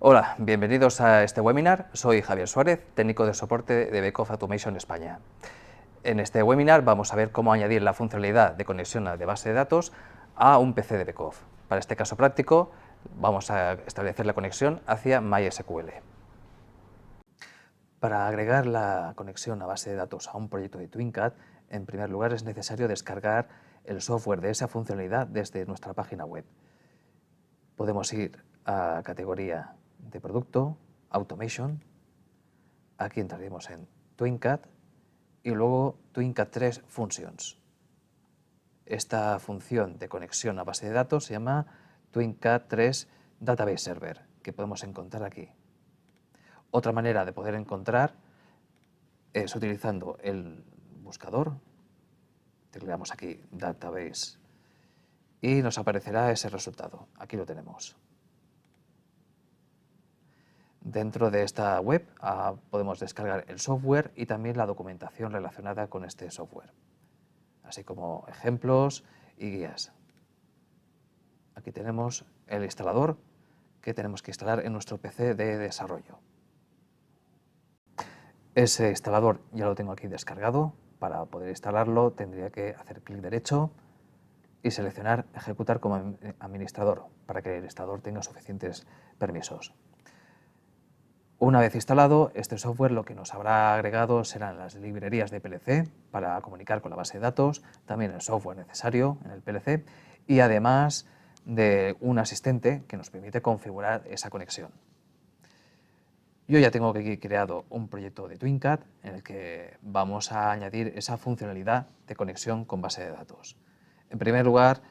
Hola, bienvenidos a este webinar. Soy Javier Suárez, técnico de soporte de Beckhoff Automation España. En este webinar vamos a ver cómo añadir la funcionalidad de conexión de base de datos a un PC de Beckhoff. Para este caso práctico vamos a establecer la conexión hacia MySQL. Para agregar la conexión a base de datos a un proyecto de TwinCAT, en primer lugar es necesario descargar el software de esa funcionalidad desde nuestra página web. Podemos ir a categoría de producto, Automation. Aquí entraremos en TwinCAT y luego TwinCAT 3 Functions. Esta función de conexión a base de datos se llama TwinCAT 3 Database Server, que podemos encontrar aquí. Otra manera de poder encontrar es utilizando el buscador. Tecleamos aquí Database y nos aparecerá ese resultado. Aquí lo tenemos. Dentro de esta web podemos descargar el software y también la documentación relacionada con este software, así como ejemplos y guías. Aquí tenemos el instalador que tenemos que instalar en nuestro PC de desarrollo. Ese instalador ya lo tengo aquí descargado. Para poder instalarlo tendría que hacer clic derecho y seleccionar ejecutar como administrador para que el instalador tenga suficientes permisos. Una vez instalado, este software lo que nos habrá agregado serán las librerías de PLC para comunicar con la base de datos, también el software necesario en el PLC y además de un asistente que nos permite configurar esa conexión. Yo ya tengo aquí creado un proyecto de TwinCAT en el que vamos a añadir esa funcionalidad de conexión con base de datos. En primer lugar,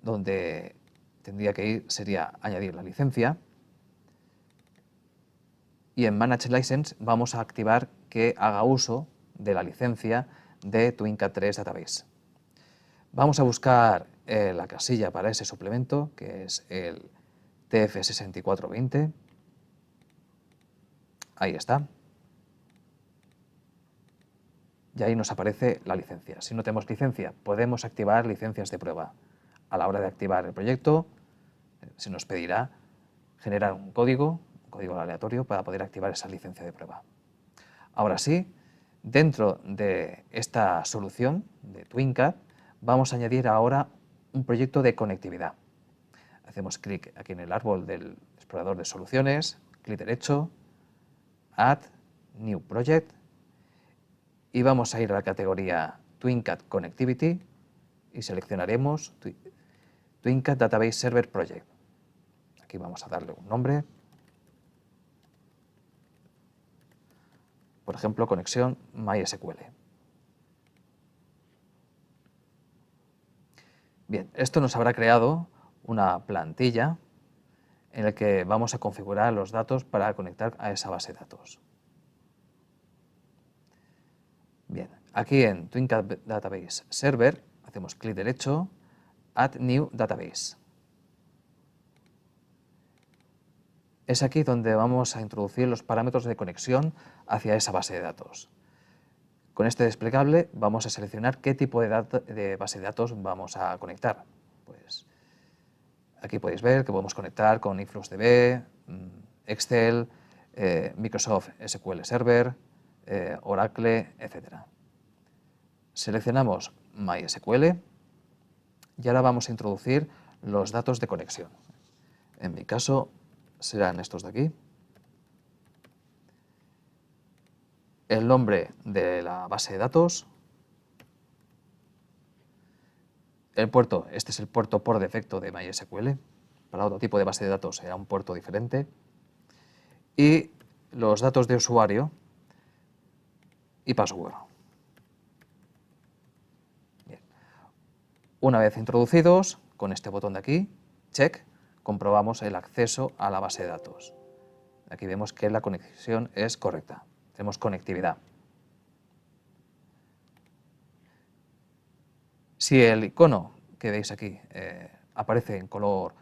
donde tendría que ir sería añadir la licencia. Y en Manage License vamos a activar que haga uso de la licencia de TwinCAT 3 Database. Vamos a buscar la casilla para ese suplemento, que es el TF6420. Ahí está. Y ahí nos aparece la licencia. Si no tenemos licencia, podemos activar licencias de prueba. A la hora de activar el proyecto, se nos pedirá generar un código aleatorio para poder activar esa licencia de prueba. Ahora sí, dentro de esta solución de TwinCAT vamos a añadir ahora un proyecto de conectividad. Hacemos clic aquí en el árbol del explorador de soluciones, clic derecho, Add, New Project y vamos a ir a la categoría TwinCAT Connectivity y seleccionaremos TwinCAT Database Server Project. Aquí vamos a darle un nombre. Por ejemplo, conexión MySQL. Bien, esto nos habrá creado una plantilla en la que vamos a configurar los datos para conectar a esa base de datos. Bien, aquí en TwinCAT Database Server hacemos clic derecho, Add New Database. Es aquí donde vamos a introducir los parámetros de conexión hacia esa base de datos. Con este desplegable vamos a seleccionar qué tipo de base de datos vamos a conectar. Pues aquí podéis ver que podemos conectar con InfluxDB, Excel, Microsoft SQL Server, Oracle, etc. Seleccionamos MySQL y ahora vamos a introducir los datos de conexión. En mi caso serán estos de aquí. El nombre de la base de datos. El puerto, este es el puerto por defecto de MySQL. Para otro tipo de base de datos será un puerto diferente. Y los datos de usuario y password. Bien. Una vez introducidos, con este botón de aquí, check, comprobamos el acceso a la base de datos. Aquí vemos que la conexión es correcta. Tenemos conectividad. Si el icono que veis aquí aparece en color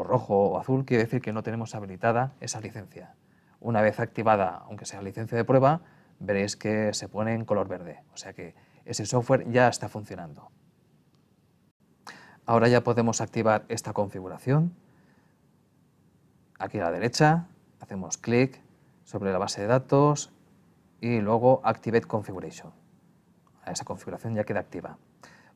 rojo o azul, quiere decir que no tenemos habilitada esa licencia. Una vez activada, aunque sea licencia de prueba, veréis que se pone en color verde. O sea que ese software ya está funcionando. Ahora ya podemos activar esta configuración. Aquí a la derecha hacemos clic sobre la base de datos y luego Activate Configuration. Esa configuración ya queda activa.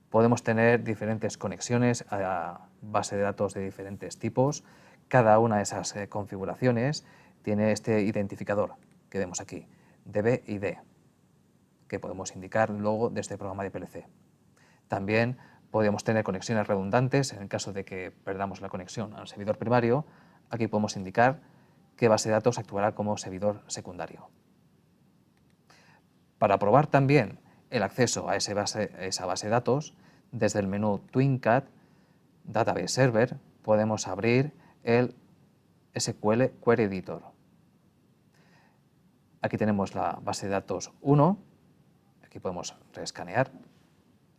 Podemos tener diferentes conexiones a base de datos de diferentes tipos. Cada una de esas configuraciones tiene este identificador que vemos aquí, DB-ID, que podemos indicar luego de este programa de PLC. También podemos tener conexiones redundantes en el caso de que perdamos la conexión al servidor primario. Aquí podemos indicar qué base de datos actuará como servidor secundario. Para probar también el acceso a esa base de datos, desde el menú TwinCAT Database Server podemos abrir el SQL Query Editor. Aquí tenemos la base de datos 1, aquí podemos reescanear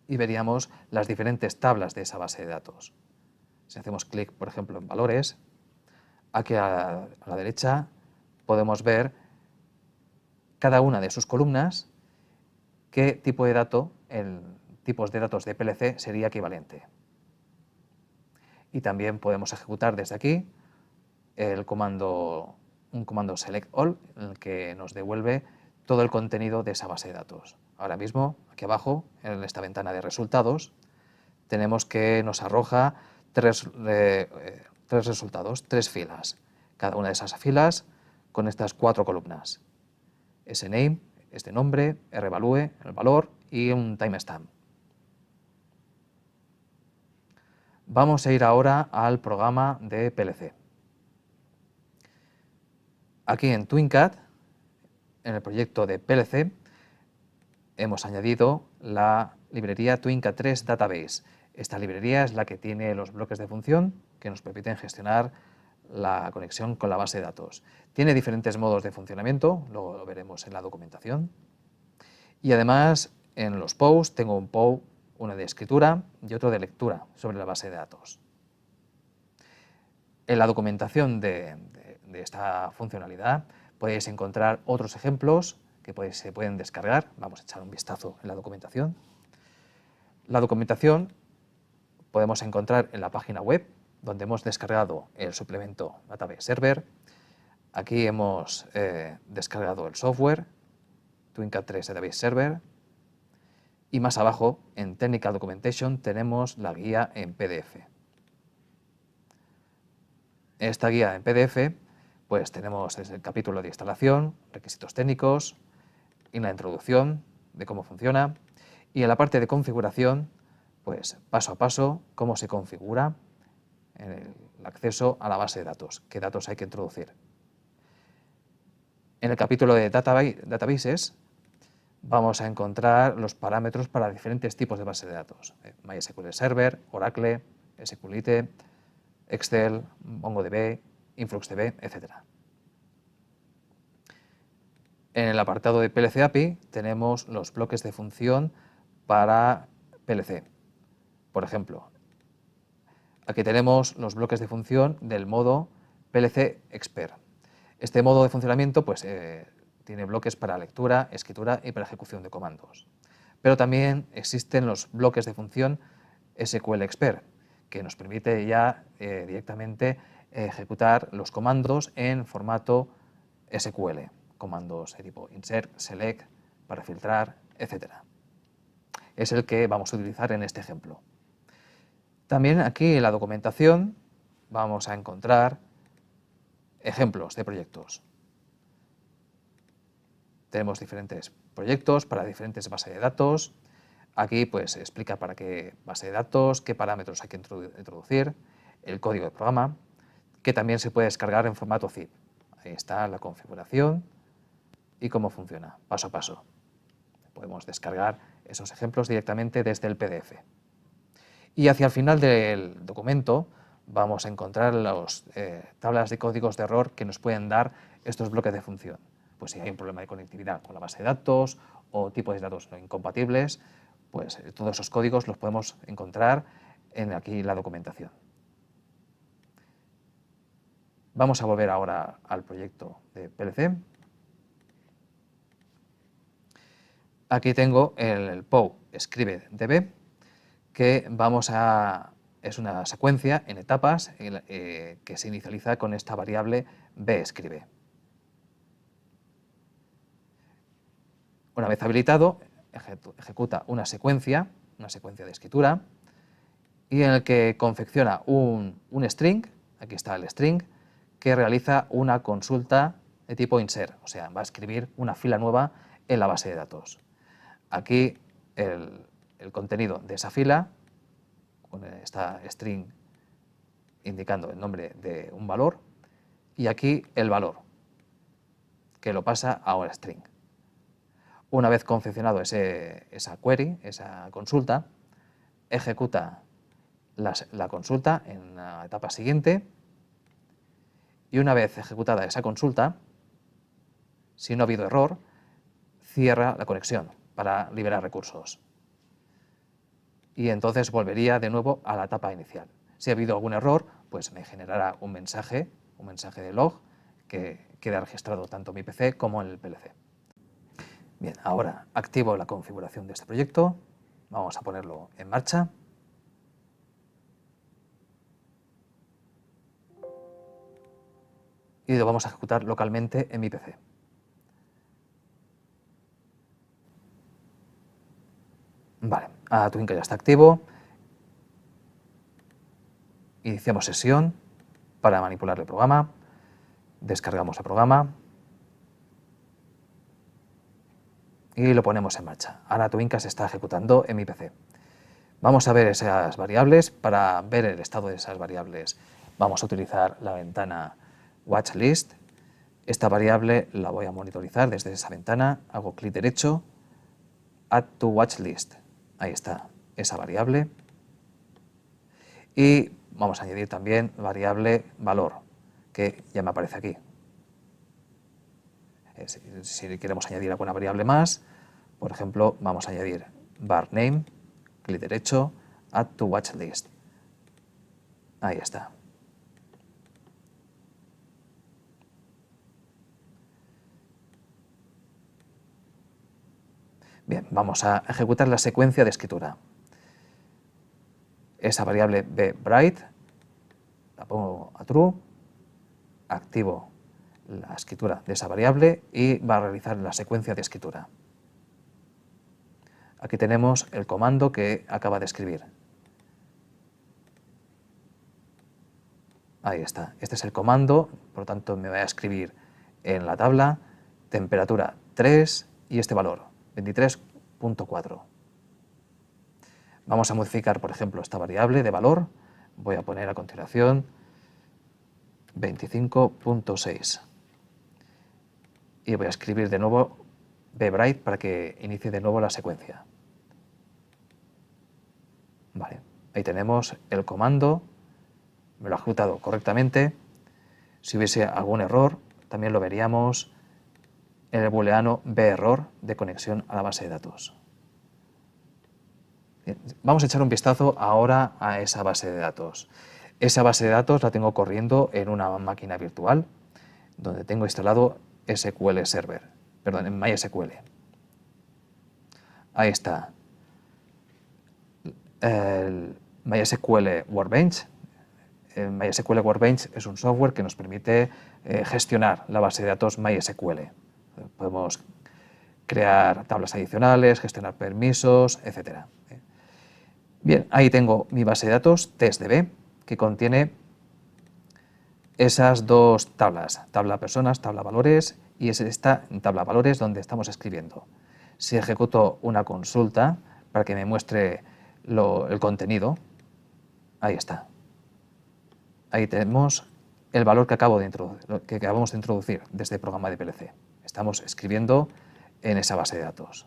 y veríamos las diferentes tablas de esa base de datos. Si hacemos clic, por ejemplo, en valores, aquí a la derecha podemos ver cada una de sus columnas qué tipo de dato, tipos de datos de PLC sería equivalente. Y también podemos ejecutar desde aquí un comando select all, en el que nos devuelve todo el contenido de esa base de datos. Ahora mismo, aquí abajo, en esta ventana de resultados, tenemos que nos arroja tres resultados, 3 filas. Cada una de esas filas con estas 4 columnas. SName, este nombre, RValue, el valor y un timestamp. Vamos a ir ahora al programa de PLC. Aquí en TwinCAT, en el proyecto de PLC, hemos añadido la librería TwinCAT 3 Database. Esta librería es la que tiene los bloques de función que nos permiten gestionar la conexión con la base de datos. Tiene diferentes modos de funcionamiento, luego lo veremos en la documentación. Y además, en los POUs tengo un POU, uno de escritura y otro de lectura sobre la base de datos. En la documentación de esta funcionalidad podéis encontrar otros ejemplos que se pueden descargar. Vamos a echar un vistazo en la documentación. La documentación podemos encontrar en la página web, donde hemos descargado el suplemento Database Server. Aquí hemos descargado el software, TwinCAT 3 Database Server. Y más abajo, en Technical Documentation, tenemos la guía en PDF. En esta guía en PDF, pues tenemos el capítulo de instalación, requisitos técnicos, y la introducción de cómo funciona. Y en la parte de configuración, pues paso a paso, cómo se configura el acceso a la base de datos, qué datos hay que introducir. En el capítulo de Databases, vamos a encontrar los parámetros para diferentes tipos de base de datos. MySQL Server, Oracle, SQLite, Excel, MongoDB, InfluxDB, etc. En el apartado de PLC API tenemos los bloques de función para PLC. Por ejemplo, aquí tenemos los bloques de función del modo PLC Expert. Este modo de funcionamiento pues, tiene bloques para lectura, escritura y para ejecución de comandos. Pero también existen los bloques de función SQL Expert, que nos permite ya directamente ejecutar los comandos en formato SQL. Comandos de tipo insert, select, para filtrar, etc. Es el que vamos a utilizar en este ejemplo. También aquí en la documentación vamos a encontrar ejemplos de proyectos. Tenemos diferentes proyectos para diferentes bases de datos. Aquí pues se explica para qué base de datos, qué parámetros hay que introducir, el código de programa, que también se puede descargar en formato zip. Ahí está la configuración y cómo funciona, paso a paso. Podemos descargar esos ejemplos directamente desde el PDF. Y hacia el final del documento vamos a encontrar las tablas de códigos de error que nos pueden dar estos bloques de función. Pues si hay un problema de conectividad con la base de datos o tipos de datos no incompatibles, pues todos esos códigos los podemos encontrar aquí la documentación. Vamos a volver ahora al proyecto de PLC. Aquí tengo el POU escribe DB, que vamos a es una secuencia en etapas que se inicializa con esta variable bEscribe. Una vez habilitado, ejecuta una secuencia de escritura, y en el que confecciona un string, aquí está el string, que realiza una consulta de tipo insert, o sea, va a escribir una fila nueva en la base de datos. Aquí el contenido de esa fila, con esta string indicando el nombre de un valor, y aquí el valor, que lo pasa a un string. Una vez confeccionado esa query, esa consulta, ejecuta la consulta en la etapa siguiente, y una vez ejecutada esa consulta, si no ha habido error, cierra la conexión para liberar recursos. Y entonces volvería de nuevo a la etapa inicial. Si ha habido algún error, pues me generará un mensaje de log que queda registrado tanto en mi PC como en el PLC. Bien, ahora activo la configuración de este proyecto. Vamos a ponerlo en marcha. Y lo vamos a ejecutar localmente en mi PC. Vale, Twinca ya está activo. Iniciamos sesión para manipular el programa. Descargamos el programa y lo ponemos en marcha. Ahora Twinca se está ejecutando en mi PC. Vamos a ver esas variables. Para ver el estado de esas variables vamos a utilizar la ventana WatchList. Esta variable la voy a monitorizar desde esa ventana. Hago clic derecho, Add to WatchList. Ahí está esa variable. Y vamos a añadir también variable valor, que ya me aparece aquí. Si queremos añadir alguna variable más, por ejemplo, vamos a añadir var name, clic derecho, add to watchlist. Ahí está. Bien, vamos a ejecutar la secuencia de escritura. Esa variable bBright la pongo a true, activo la escritura de esa variable y va a realizar la secuencia de escritura. Aquí tenemos el comando que acaba de escribir. Ahí está. Este es el comando, por lo tanto me voy a escribir en la tabla temperatura 3 y este valor, 23.4. Vamos a modificar, por ejemplo, esta variable de valor. Voy a poner a continuación 25.6. Y voy a escribir de nuevo bBright para que inicie de nuevo la secuencia. Vale, ahí tenemos el comando. Me lo ha ejecutado correctamente. Si hubiese algún error, también lo veríamos en el booleano berror de conexión a la base de datos. Bien, vamos a echar un vistazo ahora a esa base de datos. Esa base de datos la tengo corriendo en una máquina virtual donde tengo instalado SQL Server, perdón, en MySQL. Ahí está el MySQL Workbench. El MySQL Workbench es un software que nos permite gestionar la base de datos MySQL. Podemos crear tablas adicionales, gestionar permisos, etc. Bien, ahí tengo mi base de datos, testDB, que contiene esas dos tablas, tabla personas, tabla valores, y es esta tabla valores donde estamos escribiendo. Si ejecuto una consulta para que me muestre el contenido, ahí está. Ahí tenemos el valor que acabamos de introducir desde el programa de PLC. Estamos escribiendo en esa base de datos.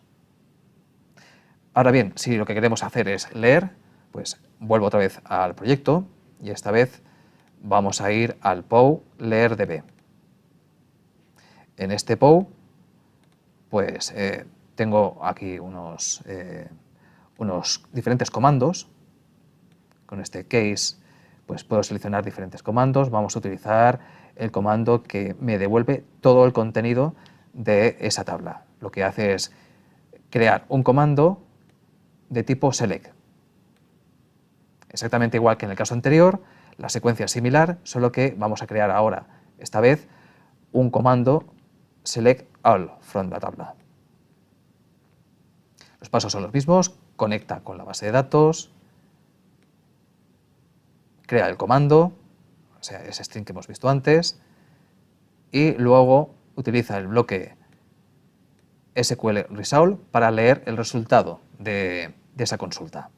Ahora bien, si lo que queremos hacer es leer, pues vuelvo otra vez al proyecto y esta vez vamos a ir al POU leerdb. En este POU, pues tengo aquí unos diferentes comandos. Con este case, pues puedo seleccionar diferentes comandos. Vamos a utilizar el comando que me devuelve todo el contenido de esa tabla. Lo que hace es crear un comando de tipo select, Exactamente igual que en el caso anterior, la secuencia es similar, solo que vamos a crear ahora, esta vez, un comando select all from la tabla. Los pasos son los mismos, conecta con la base de datos, crea el comando, o sea, ese string que hemos visto antes, y luego utiliza el bloque SQL Resolve para leer el resultado de esa consulta.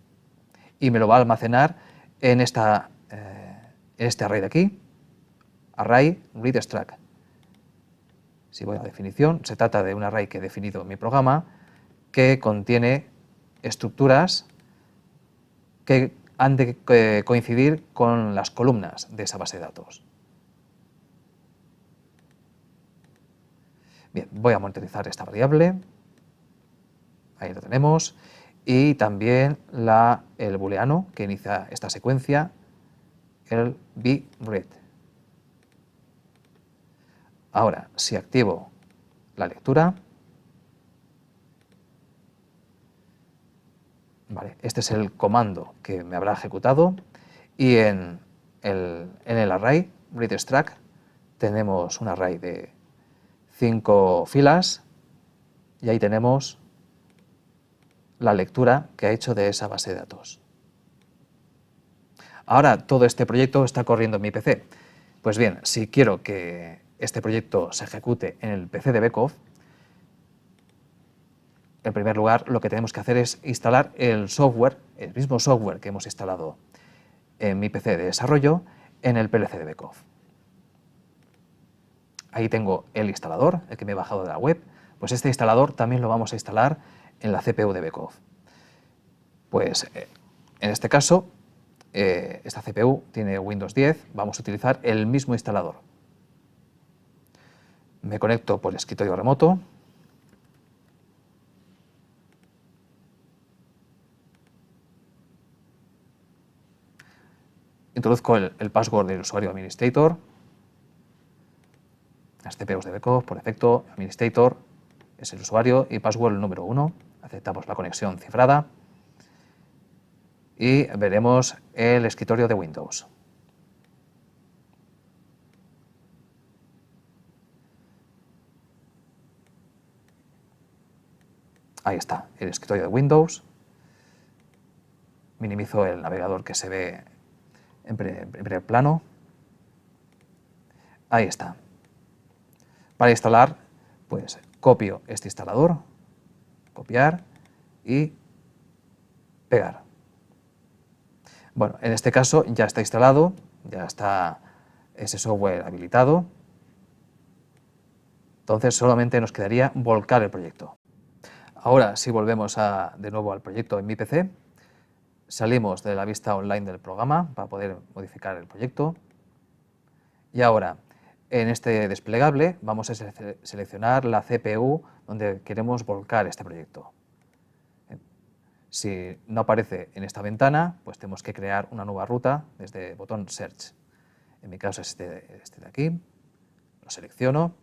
Y me lo va a almacenar en este array de aquí, array read struct. Si voy a definición, se trata de un array que he definido en mi programa que contiene estructuras que han de coincidir con las columnas de esa base de datos. Bien, voy a monitorizar esta variable. Ahí lo tenemos. Y también el booleano que inicia esta secuencia, el bRead. Ahora, si activo la lectura, vale, este es el comando que me habrá ejecutado, y en el array readStruct tenemos un array de 5 filas y ahí tenemos la lectura que ha hecho de esa base de datos. Ahora todo este proyecto está corriendo en mi PC. Pues bien, si quiero que este proyecto se ejecute en el PC de Beckhoff, en primer lugar lo que tenemos que hacer es instalar el software, el mismo software que hemos instalado en mi PC de desarrollo, en el PLC de Beckhoff. Ahí tengo el instalador, el que me he bajado de la web. Pues este instalador también lo vamos a instalar en la CPU de Beckhoff. Pues en este caso, esta CPU tiene Windows 10, vamos a utilizar el mismo instalador. Me conecto por el escritorio remoto. Introduzco el password del usuario administrator. Las CPUs de Beckhoff, por defecto, administrator es el usuario y password el número 1. Aceptamos la conexión cifrada y veremos el escritorio de Windows. Ahí está, el escritorio de Windows. Minimizo el navegador que se ve en primer plano. Ahí está. Para instalar, pues copio este instalador, copiar y pegar. Bueno, en este caso ya está instalado, ya está ese software habilitado. Entonces solamente nos quedaría volcar el proyecto. Ahora, si volvemos de nuevo al proyecto en mi PC, salimos de la vista online del programa para poder modificar el proyecto. Y ahora, en este desplegable, vamos a seleccionar la CPU donde queremos volcar este proyecto. Si no aparece en esta ventana, pues tenemos que crear una nueva ruta desde el botón Search. En mi caso es este de aquí. Lo selecciono.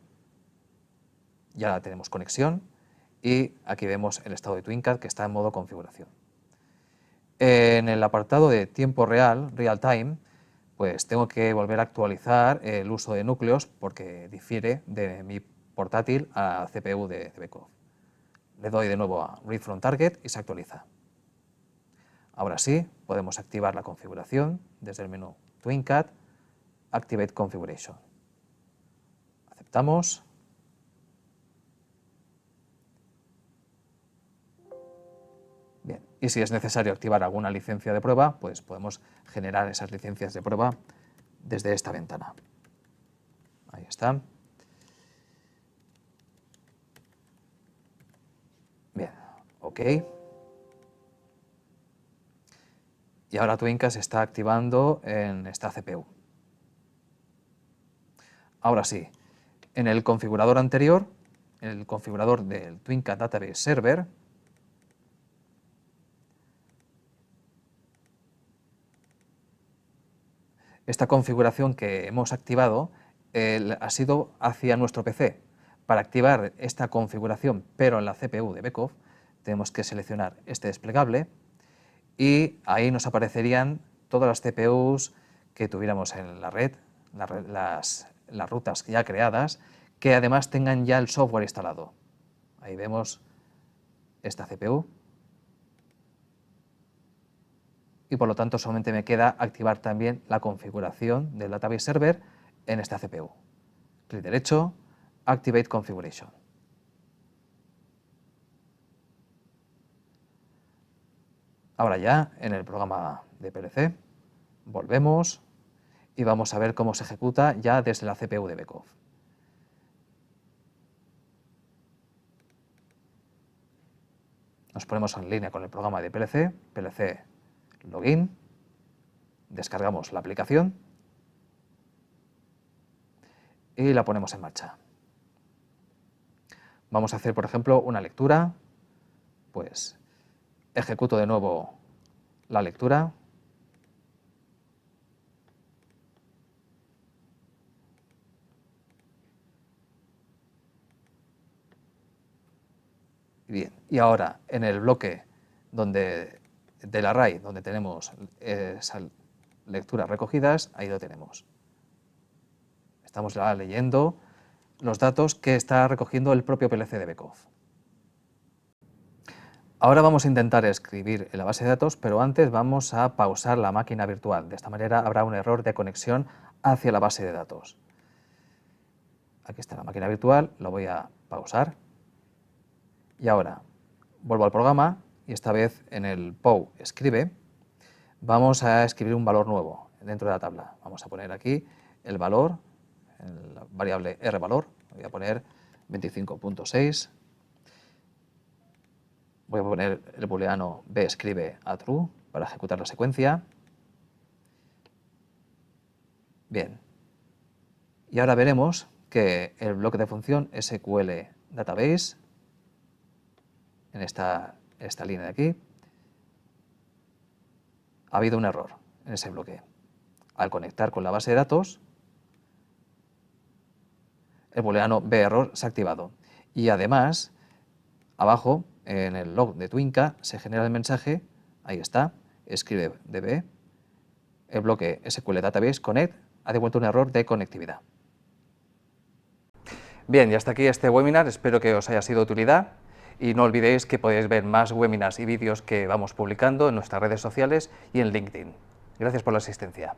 Ya tenemos conexión. Y aquí vemos el estado de TwinCAD que está en modo configuración. En el apartado de tiempo real, real time, pues tengo que volver a actualizar el uso de núcleos porque difiere de mi portátil a la CPU de Beckhoff. Le doy de nuevo a Read from Target y se actualiza. Ahora sí, podemos activar la configuración desde el menú TwinCAD, Activate Configuration. Aceptamos. Bien, y si es necesario activar alguna licencia de prueba, pues podemos generar esas licencias de prueba desde esta ventana. Ahí está. Bien, OK. Y ahora TwinCAD se está activando en esta CPU. Ahora sí, en el configurador anterior, en el configurador del TwinCAD Database Server, esta configuración que hemos activado ha sido hacia nuestro PC. Para activar esta configuración, pero en la CPU de Beckhoff, tenemos que seleccionar este desplegable y ahí nos aparecerían todas las CPUs que tuviéramos en la red, las rutas ya creadas, que además tengan ya el software instalado. Ahí vemos esta CPU. Y por lo tanto solamente me queda activar también la configuración del Database Server en esta CPU. Clic derecho, Activate Configuration. Ahora ya en el programa de PLC volvemos y vamos a ver cómo se ejecuta ya desde la CPU de Beckhoff. Nos ponemos en línea con el programa de PLC, PLC Login, descargamos la aplicación y la ponemos en marcha. Vamos a hacer, por ejemplo, una lectura, pues ejecuto de nuevo la lectura. Bien, y ahora en el bloque del array donde tenemos esas lecturas recogidas, ahí lo tenemos. Estamos ya leyendo los datos que está recogiendo el propio PLC de Beckhoff. Ahora vamos a intentar escribir en la base de datos, pero antes vamos a pausar la máquina virtual. De esta manera habrá un error de conexión hacia la base de datos. Aquí está la máquina virtual, lo voy a pausar. Y ahora vuelvo al programa y esta vez en el POU escribe vamos a escribir un valor nuevo dentro de la tabla. Vamos a poner aquí el valor, la variable rvalor, voy a poner 25.6. Voy a poner el booleano bscribe a true para ejecutar la secuencia. Bien. Y ahora veremos que el bloque de función SQL Database, en esta línea de aquí, ha habido un error en ese bloque. Al conectar con la base de datos, el booleano berror se ha activado. Y además, abajo, en el log de Twinca, se genera el mensaje, ahí está, escribe db, el bloque SQL Database Connect ha devuelto un error de conectividad. Bien, y hasta aquí este webinar, espero que os haya sido de utilidad. Y no olvidéis que podéis ver más webinars y vídeos que vamos publicando en nuestras redes sociales y en LinkedIn. Gracias por la asistencia.